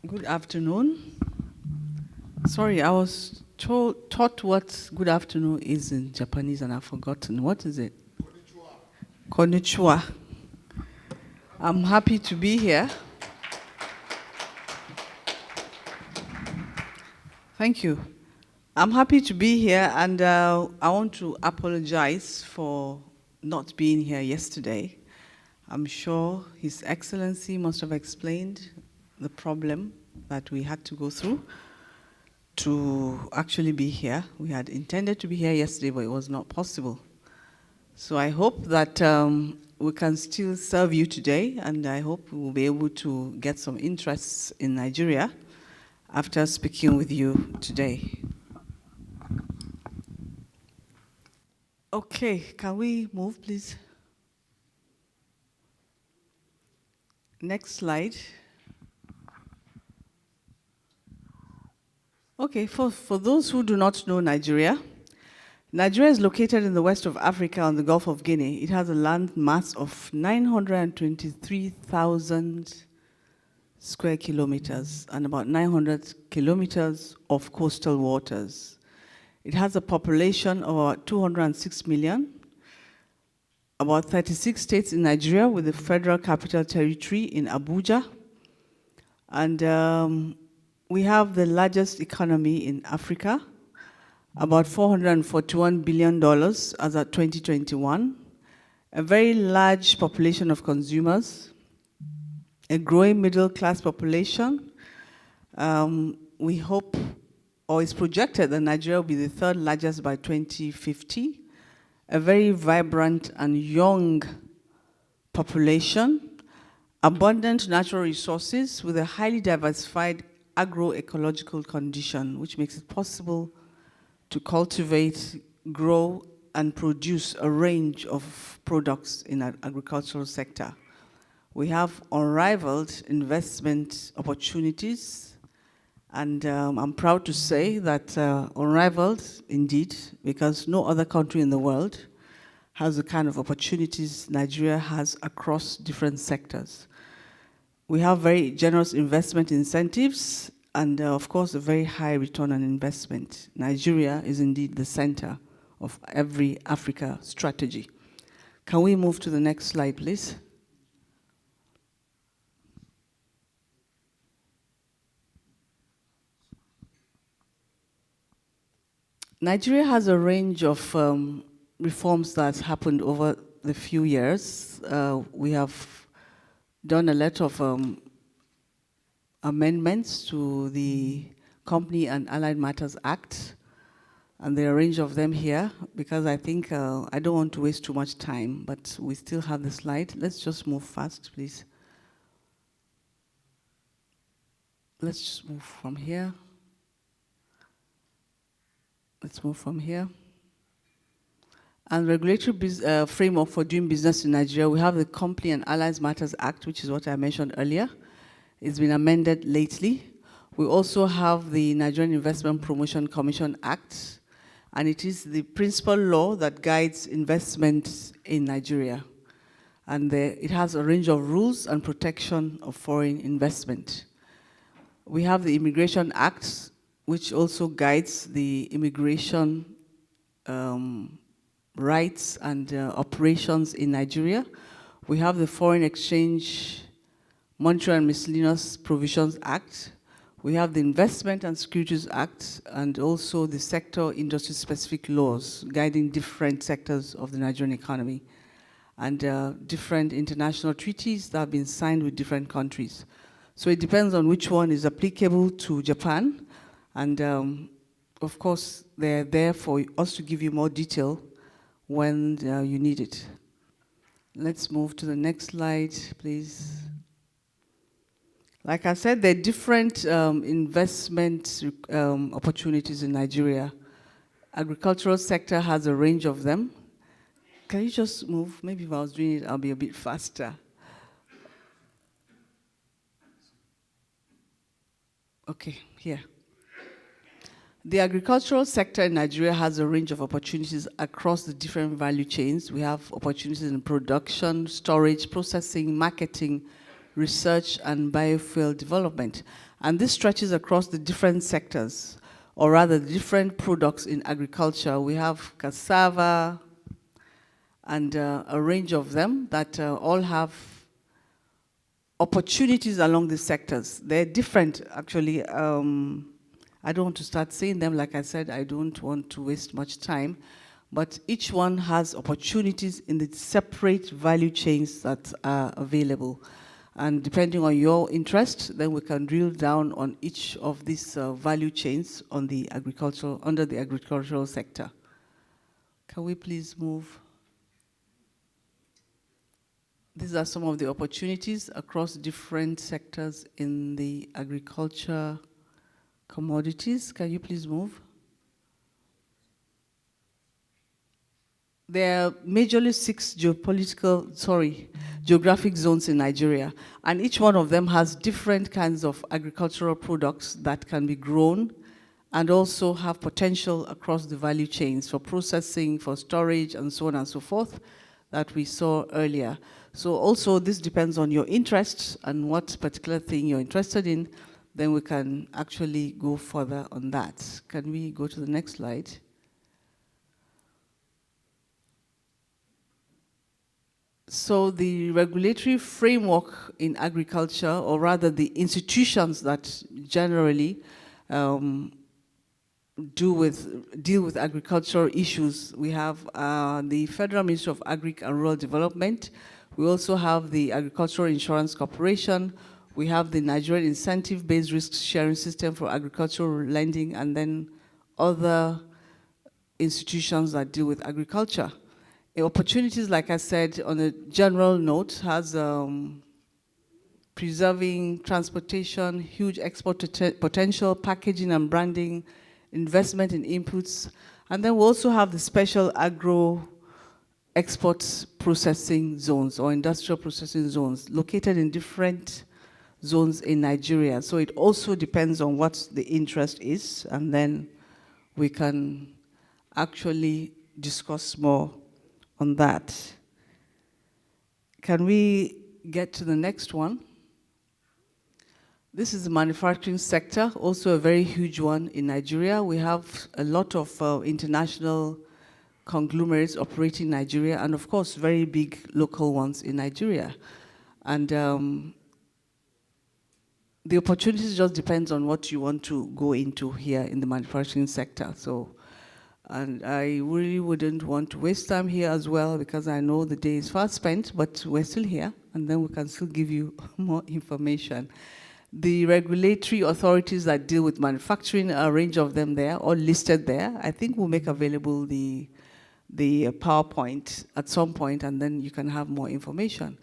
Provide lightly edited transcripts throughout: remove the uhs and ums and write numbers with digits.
Good afternoon. Sorry, I was taught what good afternoon is in Japanese and I've forgotten. What is it? Konnichiwa. I'm happy to be here. Thank you. I'm happy to be here, and I want to apologize for not being here yesterday. I'm sure His Excellency must have explained the problem that we had to go through to actually be here. We had intended to be here yesterday, but it was not possible. So I hope that we can still serve you today, and I hope we will be able to get some interests in Nigeria after speaking with you today. Okay, can we move, please? Next slide. Okay, for those who do not know Nigeria, Nigeria is located in the west of Africa on the Gulf of Guinea. It has a land mass of 923,000 square kilometers and about 900 kilometers of coastal waters. It has a population of about 206 million, about 36 states in Nigeria with the Federal Capital Territory in Abuja. And we have the largest economy in Africa, about $441 billion as of 2021, a very large population of consumers, a growing middle-class population. We hope, or it's projected that Nigeria will be the third largest by 2050, a very vibrant and young population, abundant natural resources with a highly diversified agroecological condition, which makes it possible to cultivate, grow, and produce a range of products in our agricultural sector. We have unrivaled investment opportunities, and I'm proud to say that unrivaled indeed, because no other country in the world has the kind of opportunities Nigeria has across different sectors. We have very generous investment incentives and, of course, a very high return on investment. Nigeria is indeed the center of every Africa strategy. Can we move to the next slide, please? Nigeria has a range of reforms that happened over the few years. We have done a lot of amendments to the Company and Allied Matters Act, and there are a range of them here, because I think I don't want to waste too much time, but we still have the slide. Let's just move fast, please. Let's just move from here. Let's move from here. And regulatory framework for doing business in Nigeria, we have the Company and Allied Matters Act, which is what I mentioned earlier. It's been amended lately. We also have the Nigerian Investment Promotion Commission Act, and it is the principal law that guides investment in Nigeria. And it has a range of rules and protection of foreign investment. We have the Immigration Act, which also guides the immigration rights and operations in Nigeria. We have the Foreign Exchange, Monetary and Miscellaneous Provisions Act. We have the Investment and Securities Act, and also the sector industry-specific laws guiding different sectors of the Nigerian economy, and different international treaties that have been signed with different countries. So it depends on which one is applicable to Japan, and of course, they're there for us to give you more detail when you need it. Let's move to the next slide, please. Like I said, there are different investment opportunities in Nigeria. Agricultural sector has a range of them. Can you just move? Maybe if I was doing it, I'll be a bit faster. Okay, here. The agricultural sector in Nigeria has a range of opportunities across the different value chains. We have opportunities in production, storage, processing, marketing, research, and biofuel development. And this stretches across the different sectors, or rather the different products in agriculture. We have cassava and a range of them that all have opportunities along the sectors. They're different, actually. I don't want to start saying them. Like I said, I don't want to waste much time. But each one has opportunities in the separate value chains that are available. And depending on your interest, then we can drill down on each of these value chains on the under the agricultural sector. Can we please move? These are some of the opportunities across different sectors in the agriculture commodities. Can you please move? There are majorly 6 geographic zones in Nigeria, and each one of them has different kinds of agricultural products that can be grown and also have potential across the value chains for processing, for storage, and so on and so forth that we saw earlier. So also this depends on your interests and what particular thing you're interested in, then we can actually go further on that. Can we go to the next slide? So the regulatory framework in agriculture, or rather the institutions that generally deal with agricultural issues, we have the Federal Ministry of Agric and Rural Development. We also have the Agricultural Insurance Corporation. We have the Nigerian Incentive-Based Risk Sharing System for Agricultural Lending, and then other institutions that deal with agriculture. Opportunities, like I said, on a general note, has preserving transportation, huge export potential, packaging and branding, investment in inputs, and then we also have the special agro export processing zones or industrial processing zones located in different zones in Nigeria. So it also depends on what the interest is, and then we can actually discuss more on that. Can we get to the next one? This is the manufacturing sector, also a very huge one in Nigeria. We have a lot of international conglomerates operating in Nigeria, and of course, very big local ones in Nigeria. And the opportunities just depends on what you want to go into here in the manufacturing sector. So, and I really wouldn't want to waste time here as well, because I know the day is fast spent, but we're still here, and then we can still give you more information. The regulatory authorities that deal with manufacturing, a range of them there, all listed there. I think we'll make available the PowerPoint at some point, and then you can have more information.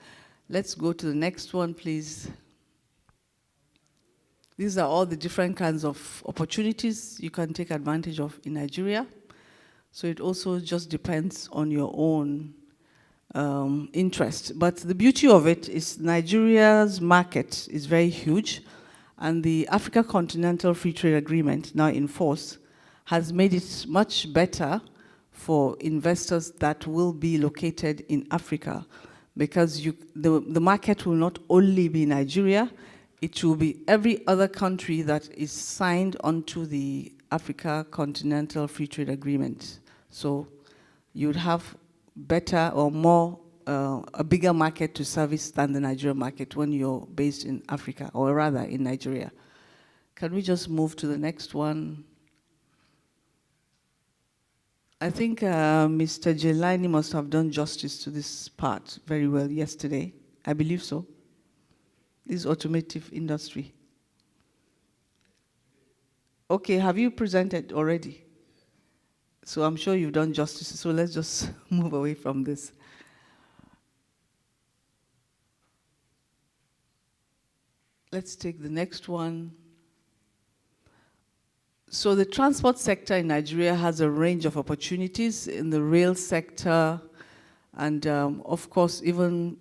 Let's go to the next one, please. These are all the different kinds of opportunities you can take advantage of in Nigeria. So it also just depends on your own interest. But the beauty of it is Nigeria's market is very huge, and the Africa Continental Free Trade Agreement, now in force, has made it much better for investors that will be located in Africa, because the market will not only be Nigeria, it will be every other country that is signed onto the Africa Continental Free Trade Agreement. So you'd have better or more, a bigger market to service than the Nigerian market when you're based in Africa, or rather in Nigeria. Can we just move to the next one? I think Mr. Jelani must have done justice to this part very well yesterday. I believe so. This automotive industry. Okay, have you presented already? So I'm sure you've done justice, so let's just move away from this. Let's take the next one. So the transport sector in Nigeria has a range of opportunities in the rail sector, and of course, even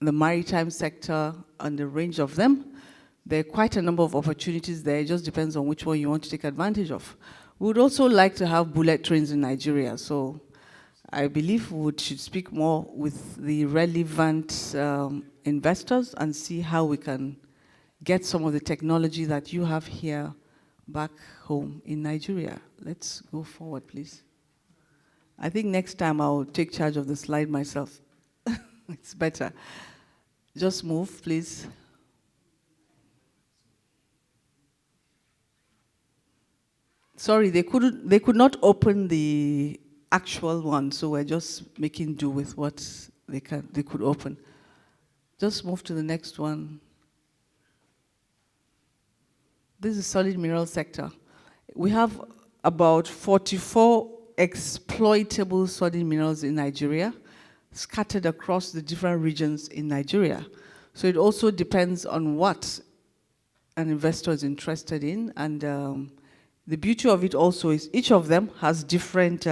the maritime sector, and a range of them. There are quite a number of opportunities there. It just depends on which one you want to take advantage of. We would also like to have bullet trains in Nigeria. So I believe we should speak more with the relevant investors and see how we can get some of the technology that you have here back home in Nigeria. Let's go forward, please. I think next time I'll take charge of the slide myself. It's better. Just move, please. Sorry, they could not open the actual one, so we're just making do with what they could open. Just move to the next one. This is solid mineral sector. We have about 44 exploitable solid minerals in Nigeria, scattered across the different regions in Nigeria. So it also depends on what an investor is interested in, and the beauty of it also is each of them has different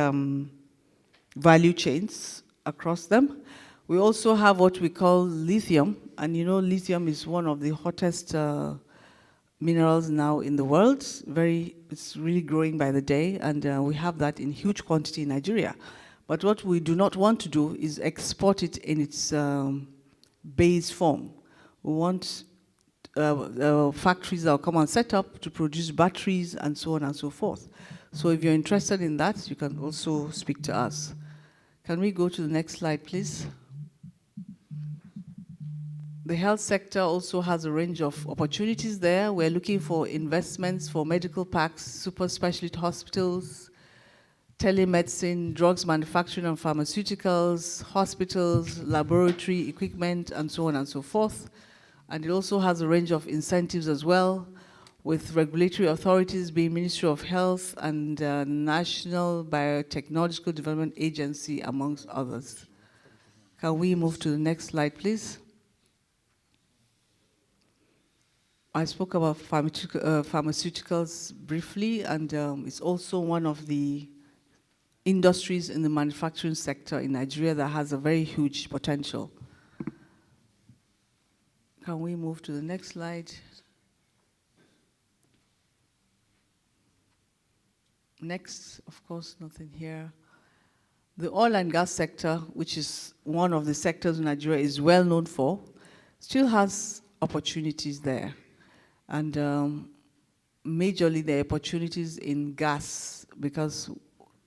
value chains across them. We also have what we call lithium, and you know lithium is one of the hottest minerals now in the world. It's really growing by the day, and we have that in huge quantity in Nigeria. But what we do not want to do is export it in its base form. We want factories that will come and set up to produce batteries and so on and so forth. So if you're interested in that, you can also speak to us. Can we go to the next slide, please? The health sector also has a range of opportunities there. We're looking for investments for medical parks, super specialty hospitals, telemedicine, drugs manufacturing and pharmaceuticals, hospitals, laboratory equipment, and so on and so forth. And it also has a range of incentives as well, with regulatory authorities being Ministry of Health and National Biotechnological Development Agency, amongst others. Can we move to the next slide, please? I spoke about pharmaceuticals briefly, and it's also one of the industries in the manufacturing sector in Nigeria that has a very huge potential. Can we move to the next slide? Next, of course, nothing here. The oil and gas sector, which is one of the sectors Nigeria is well known for, still has opportunities there. And majorly there are opportunities in gas, because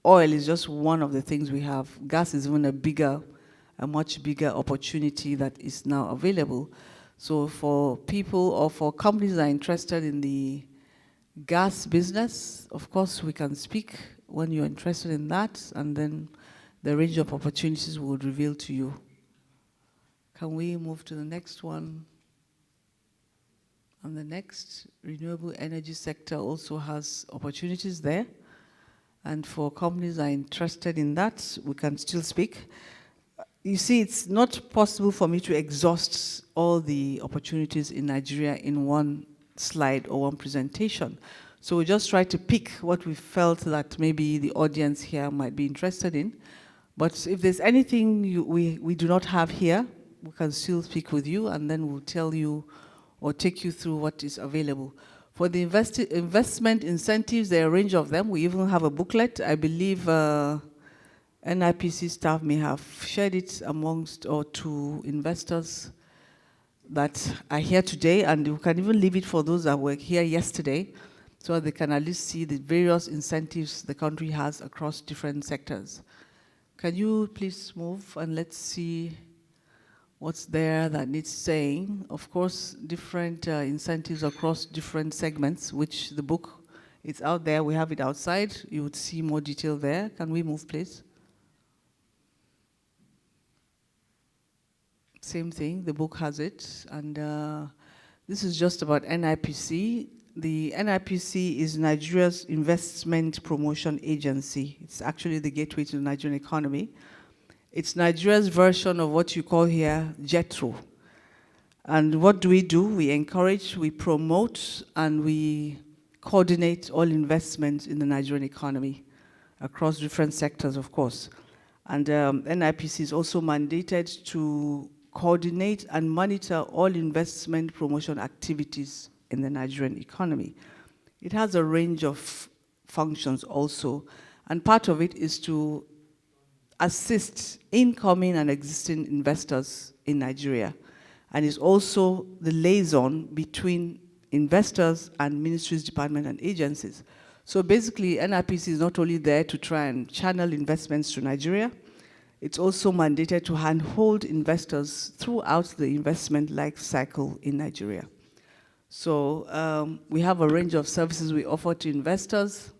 oil is just one of the things we have. Gas is even a much bigger opportunity that is now available. So for people or for companies that are interested in the gas business, of course we can speak when you're interested in that, and then the range of opportunities we would reveal to you. Can we move to the next one? And the next, renewable energy sector also has opportunities there. And for companies that are interested in that, we can still speak. You see, it's not possible for me to exhaust all the opportunities in Nigeria in one slide or one presentation. So we just try to pick what we felt that maybe the audience here might be interested in. But if there's anything we do not have here, we can still speak with you, and then we'll tell you or take you through what is available. For the investment incentives, there are a range of them. We even have a booklet. I believe NIPC staff may have shared it amongst or to investors that are here today, and we can even leave it for those that were here yesterday, so that they can at least see the various incentives the country has across different sectors. Can you please move and let's see what's there that needs saying? Of course, different incentives across different segments, which the book, it's out there. We have it outside. You would see more detail there. Can we move, please? Same thing, the book has it. And this is just about NIPC. The NIPC is Nigeria's investment promotion agency. It's actually the gateway to the Nigerian economy. It's Nigeria's version of what you call here JETRO. And what do? We encourage, we promote, and we coordinate all investments in the Nigerian economy across different sectors, of course. And NIPC is also mandated to coordinate and monitor all investment promotion activities in the Nigerian economy. It has a range of functions also, and part of it is to assist incoming and existing investors in Nigeria. and is also the liaison between investors and ministries, departments, and agencies. So basically, NIPC is not only there to try and channel investments to Nigeria, it's also mandated to handhold investors throughout the investment life cycle in Nigeria. So we have a range of services we offer to investors.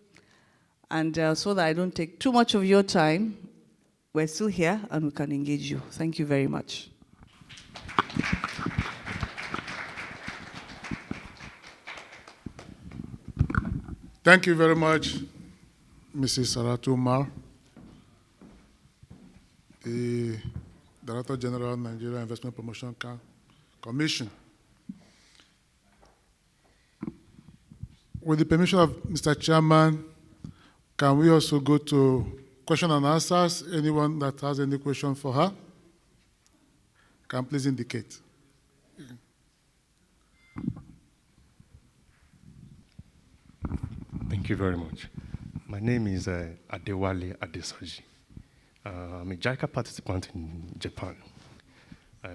And so that I don't take too much of your time, we're still here and we can engage you. Thank you very much. Thank you very much, Mrs. Saratu Umar, the Director General, Nigeria Investment Promotion Commission. With the permission of Mr. Chairman, can we also go to question and answers? Anyone that has any question for her can please indicate. Thank you very much. My name is Adewale Adesoji. I'm a JICA participant in Japan.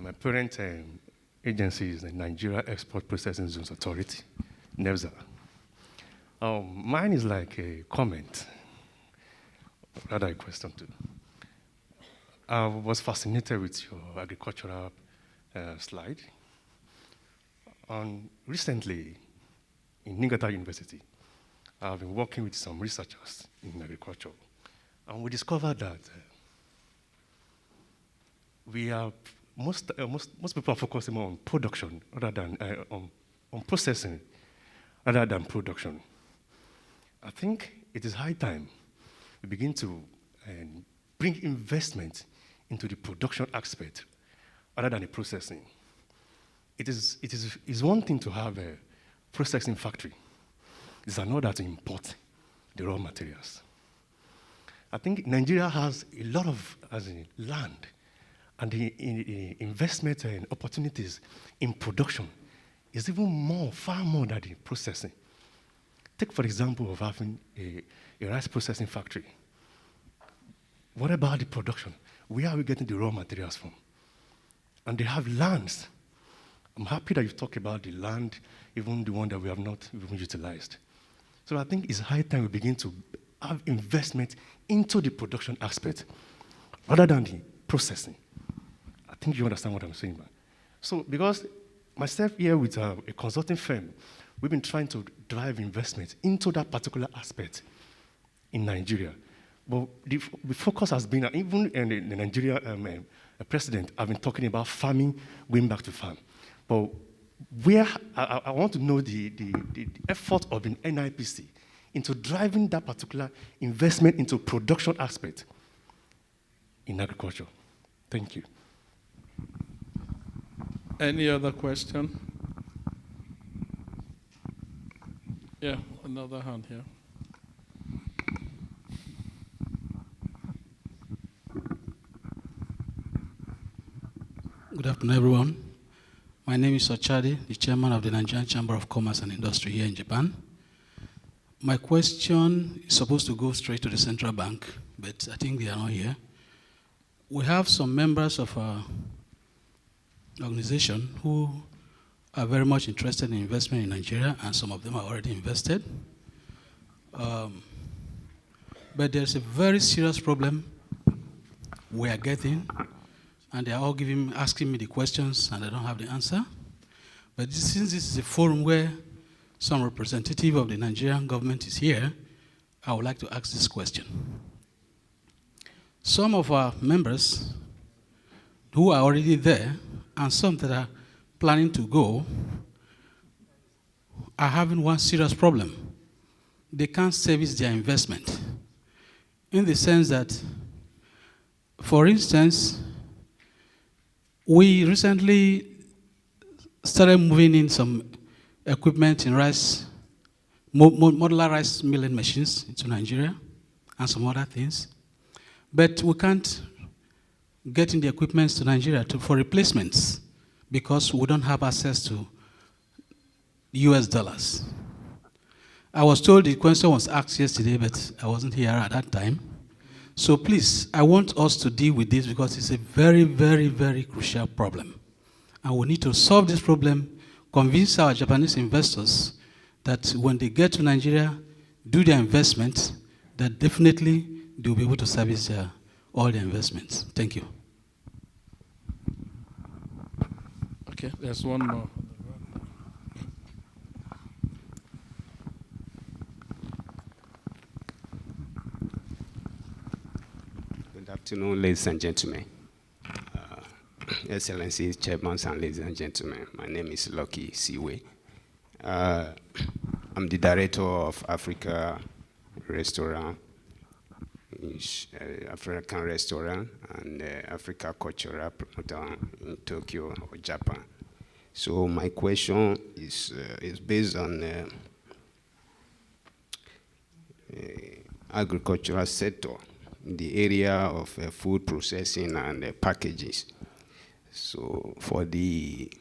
My parent agency is the Nigeria Export Processing Zones Authority, NEFZA. Mine is like a comment, rather a question too. I was fascinated with your agricultural slide. Recently, in Niigata University, I've been working with some researchers in agriculture, and we discovered that most people are focusing more on production rather than on processing rather than production. I think it is high time we begin to bring investment into the production aspect rather than the processing. It's one thing to have a processing factory. It's another to import the raw materials. I think Nigeria has a lot of land, and the investment and opportunities in production is even far more than the processing. Take, for example, of having a rice processing factory. What about the production? Where are we getting the raw materials from? And they have lands. I'm happy that you talk about the land, even the one that we have not even utilized. So I think it's high time we begin to have investment into the production aspect rather than the processing. I think you understand what I'm saying, man. So because myself here with a consulting firm, we've been trying to drive investment into that particular aspect in Nigeria. But the focus has been, even in the Nigeria president, I've been talking about farming, going back to farm. But where I want to know the effort of the NIPC into driving that particular investment into production aspect in agriculture. Thank you. Any other question? Yeah, another hand here. Good afternoon, everyone. My name is Ochadi, the chairman of the Nigerian Chamber of Commerce and Industry here in Japan. My question is supposed to go straight to the central bank, but I think they are not here. We have some members of our organization who are very much interested in investment in Nigeria, and some of them are already invested. But there's a very serious problem we are getting, and they are all asking me the questions, and I don't have the answer. But since this is a forum where some representative of the Nigerian government is here, I would like to ask this question. Some of our members who are already there, and some that are planning to go, are having one serious problem. They can't service their investment. In the sense that, for instance, we recently started moving in some equipment in rice, modular rice milling machines into Nigeria and some other things. But we can't get in the equipment to Nigeria for replacements because we don't have access to US dollars. I was told the question was asked yesterday, but I wasn't here at that time. So please, I want us to deal with this because it's a very, very, very crucial problem. And we need to solve this problem, convince our Japanese investors that when they get to Nigeria, do their investments, that definitely they'll be able to service all their investments. Thank you. Okay, there's one more. Good afternoon, ladies and gentlemen. Excellencies, Chairman, and ladies and gentlemen. My name is Lucky Siwe. I'm the director of Africa Restaurant, African Restaurant, and Africa Cultural Promoter in Tokyo or Japan. So my question is based on agricultural sector in the area of food processing and packages. So for the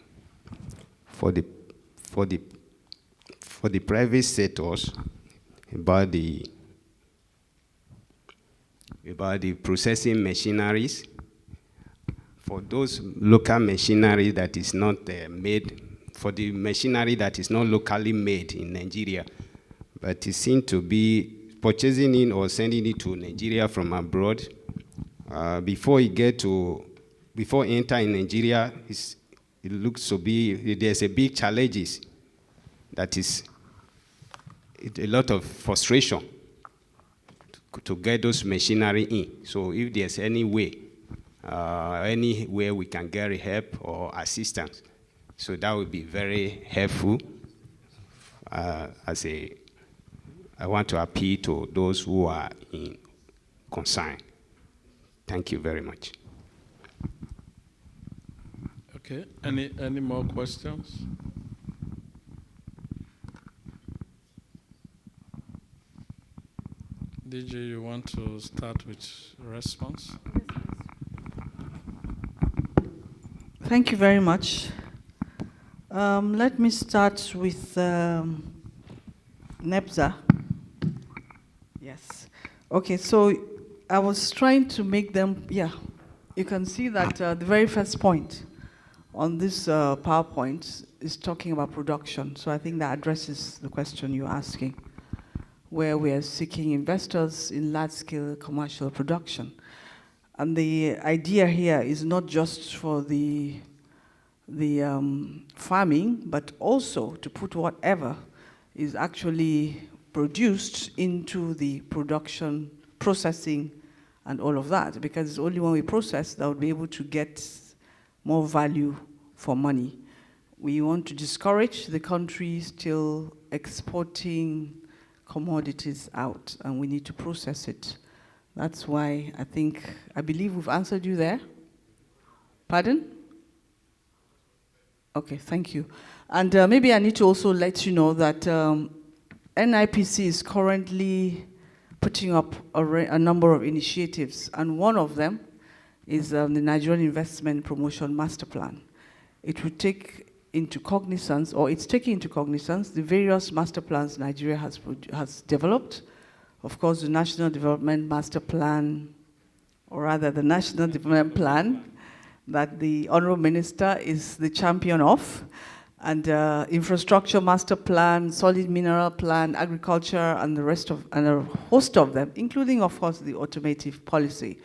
private sectors, about the processing machineries, for those local machinery that is not made, for the machinery that is not locally made in Nigeria, but it seems to be purchasing it or sending it to Nigeria from abroad, before enter in Nigeria, it looks to be, there's a big challenges. That is a lot of frustration to get those machinery in. So if there's any way, anywhere we can get help or assistance, so that would be very helpful. I want to appeal to those who are in concern. Thank you very much. Okay, any more questions? DJ, you want to start with response? Thank you very much. Let me start with NEPSA. Yes. Okay, so I was trying to make them, you can see that the very first point on this PowerPoint is talking about production. So I think that addresses the question you're asking, where we are seeking investors in large-scale commercial production. And the idea here is not just for the farming, but also to put whatever is actually produced into the production, processing, and all of that, because it's only when we process that we'll be able to get more value for money. We want to discourage the country still exporting commodities out, and we need to process it. That's why I believe we've answered you there. Pardon? Okay, thank you. And maybe I need to also let you know that NIPC is currently putting up a number of initiatives, and one of them is the Nigerian Investment Promotion Master Plan. It will take into cognizance, or it's taking into cognizance, the various master plans Nigeria has developed. Of course, the National Development Master Plan, or rather the National Development Plan that the Honorable Minister is the champion of, and Infrastructure Master Plan, Solid Mineral Plan, Agriculture, and a host of them, including, of course, the automotive policy.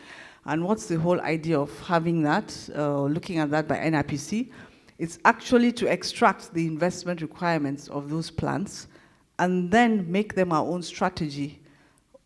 And what's the whole idea of having that, looking at that by NIPC? It's actually to extract the investment requirements of those plans and then make them our own strategy,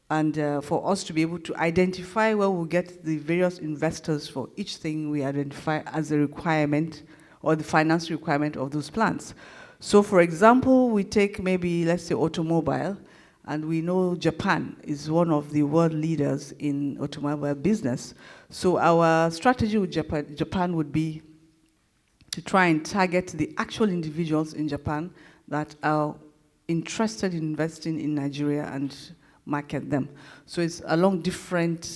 and for us to be able to identify where we'll get the various investors for each thing we identify as a requirement or the finance requirement of those plans. So for example, we take maybe, let's say, automobile, and we know Japan is one of the world leaders in automobile business. So our strategy with Japan would be to try and target the actual individuals in Japan that are interested in investing in Nigeria and market them. So it's along different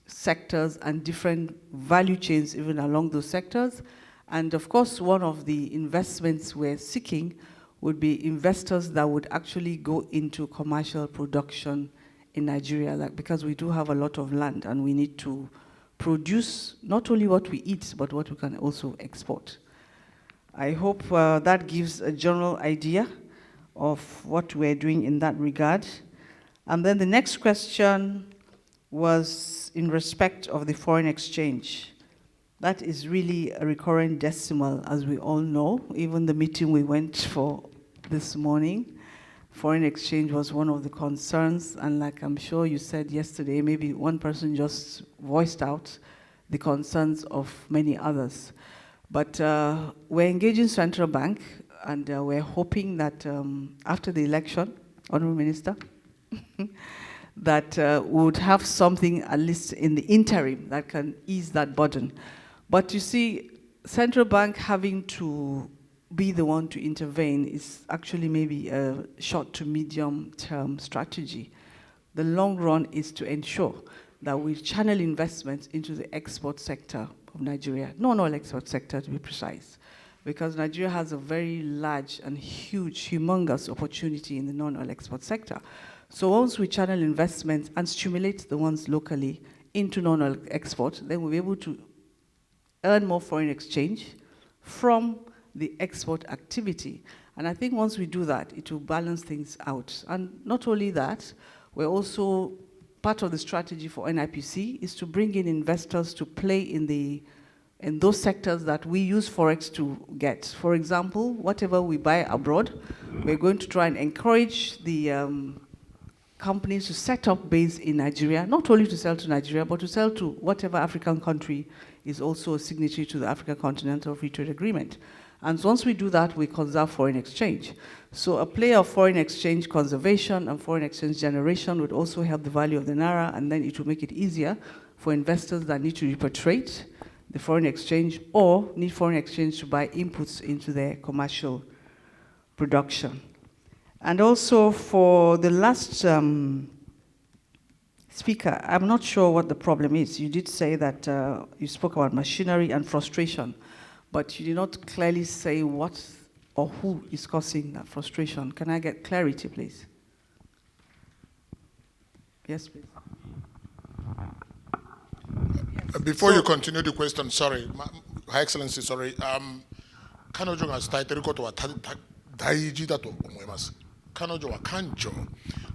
sectors and different value chains even along those sectors. And of course, one of the investments we're seeking would be investors that would actually go into commercial production in Nigeria, because we do have a lot of land and we need to produce not only what we eat, but what we can also export. I hope that gives a general idea of what we're doing in that regard. And then the next question was in respect of the foreign exchange. That is really a recurrent decimal, as we all know. Even the meeting we went for this morning, foreign exchange was one of the concerns, and like I'm sure you said yesterday, maybe one person just voiced out the concerns of many others. But we're engaging Central Bank, and we're hoping that after the election, Honorable Minister, that we would have something at least in the interim that can ease that burden. But you see, Central Bank having to be the one to intervene is actually maybe a short to medium term strategy. The long run is to ensure that we channel investments into the export sector of Nigeria, non-oil export sector to be precise, because Nigeria has a very large and huge, humongous opportunity in the non-oil export sector. So once we channel investments and stimulate the ones locally into non-oil export, then we'll be able to earn more foreign exchange from the export activity. And I think once we do that, it will balance things out. And not only that, we're also, part of the strategy for NIPC is to bring in investors to play in those sectors that we use Forex to get. For example, whatever we buy abroad, we're going to try and encourage the companies to set up base in Nigeria, not only to sell to Nigeria, but to sell to whatever African country is also a signatory to the African Continental Free Trade Agreement. And so once we do that, we conserve foreign exchange. So a play of foreign exchange conservation and foreign exchange generation would also help the value of the Naira, and then it will make it easier for investors that need to repatriate the foreign exchange or need foreign exchange to buy inputs into their commercial production. And also for the last speaker, I'm not sure what the problem is. You did say that you spoke about machinery and frustration, but you did not clearly say what or who is causing that frustration. Can I get clarity, please? Yes, please. Before you continue the question, sorry, High Excellency, sorry. 彼女が伝えていることは大事だと思います。彼女は官庁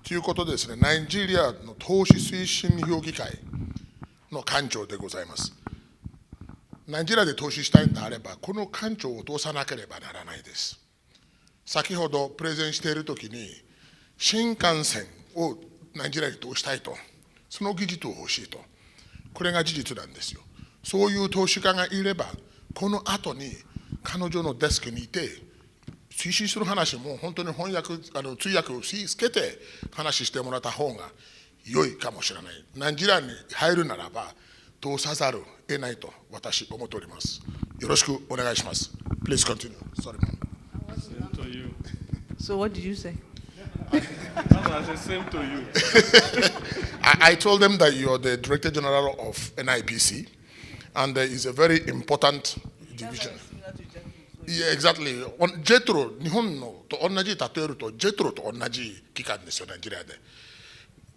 ということですね、ナイジェリアの投資推進評議会の官庁でございます。ナイジェリアで投資したいのであれば、この官庁を通さなければならないです。先ほどプレゼンしているときに、新幹線をナイジェリアに投したいと、その技術を欲しいと、これが事実なんですよ。そういう投資家がいれば、この後に彼女のデスクにいて、推進する話も本当に翻訳、通訳をつけて話してもらった方が良いかもしれない。ナイジェリアに入るならば、通さざるを得ないと私思っております。よろしくお願いします。Please continue. Sorry. Same to you. So what did you say? I said same to you. I told them that you are the Director General of NIPC, and it's a very important division. Yeah, exactly. JETRO、日本のと同じ例えると、JETRO と同じ機関ですよ、ナイジェリアで。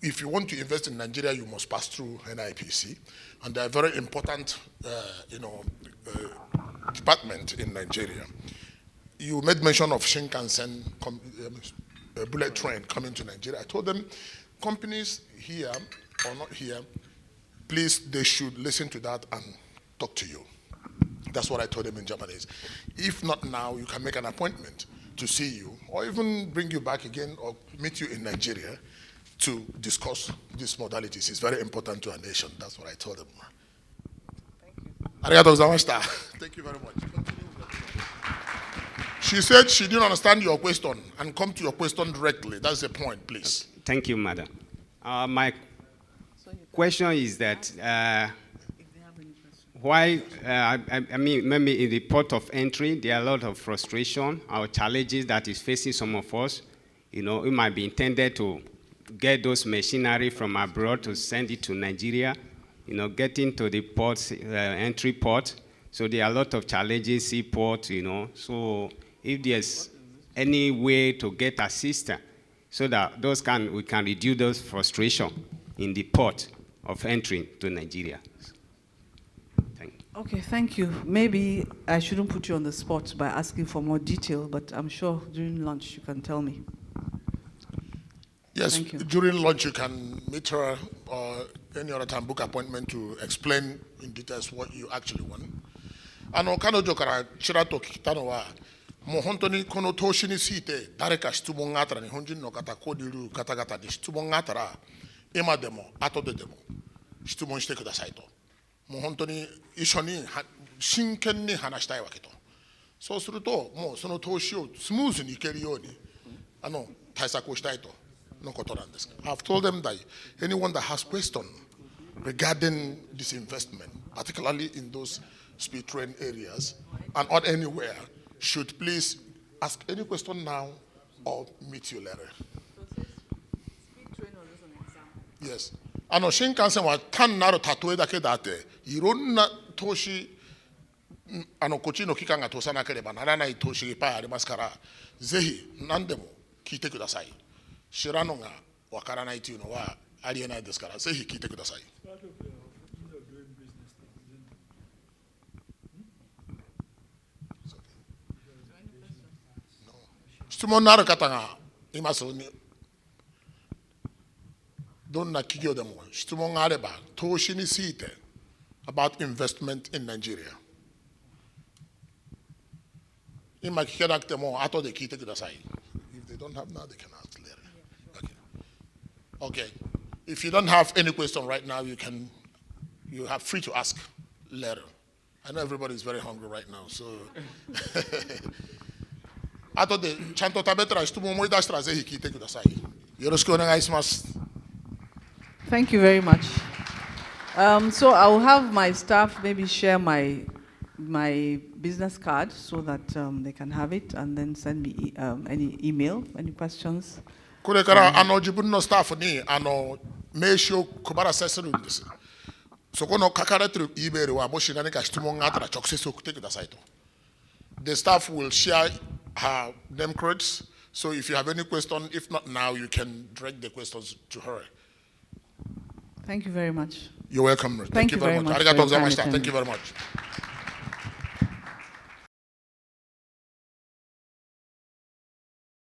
If you want to invest in Nigeria, you must pass through NIPC, and they're a very important, department in Nigeria. You made mention of Shinkansen, bullet train coming to Nigeria. I told them, companies here or not here, please, they should listen to that and talk to you. That's what I told them in Japanese. If not now, you can make an appointment to see you, or even bring you back again, or meet you in Nigeria to discuss these modalities. It's very important to our nation. That's what I told them. Thank you. Thank you very much. She said she didn't understand your question, and come to your question directly. That's the point, please. Thank you, madam. My question is that why, I mean, maybe in the port of entry, there are a lot of frustration or challenges that is facing some of us. You know, it might be intended to get those machinery from abroad to send it to Nigeria, you know, getting to the port, entry port. So there are a lot of challenges, seaport, you know. So if there's any way to get assistance so that we can reduce those frustration in the port of entry to Nigeria. Thank you. Okay, thank you. Maybe I shouldn't put you on the spot by asking for more detail, but I'm sure during lunch you can tell me. Yes, Thank you. during lunch you can meet her or any other time book appointment to explain in details what you actually want. 彼女からちらっと聞いたのは、もう本当にこの投資について誰か質問があったら、日本人の方、ここにいる方々に質問があったら、今でも後ででも質問してくださいと。もう本当に一緒に真剣に話したいわけと。そうすると、もうその投資をスムーズにいけるように対策をしたいとのことなんです。I've told them that anyone that has question regarding this investment, particularly in those speed train areas and not anywhere, should please ask any question now or meet you later. Yes. 新幹線は単なる例えだけであって、いろんな投資、こっちの機関が通さなければならない投資がいっぱいありますから、ぜひ何でも聞いてください。知らんのがわからないというのはありえないですから、ぜひ聞いてください。質問のある方がいます。どんな企業でも質問があれば、投資について about investment in Nigeria。今聞けなくても後で聞いてください。If they don't have now, they can ask later. Okay. If you don't have any question right now, you have free to ask later. I know everybody is very hungry right now, so 後でちゃんと食べたら質問思い出したらぜひ聞いてください。よろしくお願いします。Thank you very much. So I'll have my staff maybe share my business card so that they can have it and then send me any email, any questions. これから自分のスタッフに名刺を配らせるんです。そこの書かれている E メールはもし何か質問があったら直接送ってくださいと。The staff will share her name cards. So if you have any question, if not now, you can direct the questions to her. Thank you very much. You're welcome. Thank you very much. ありがとうございました。Thank you very much.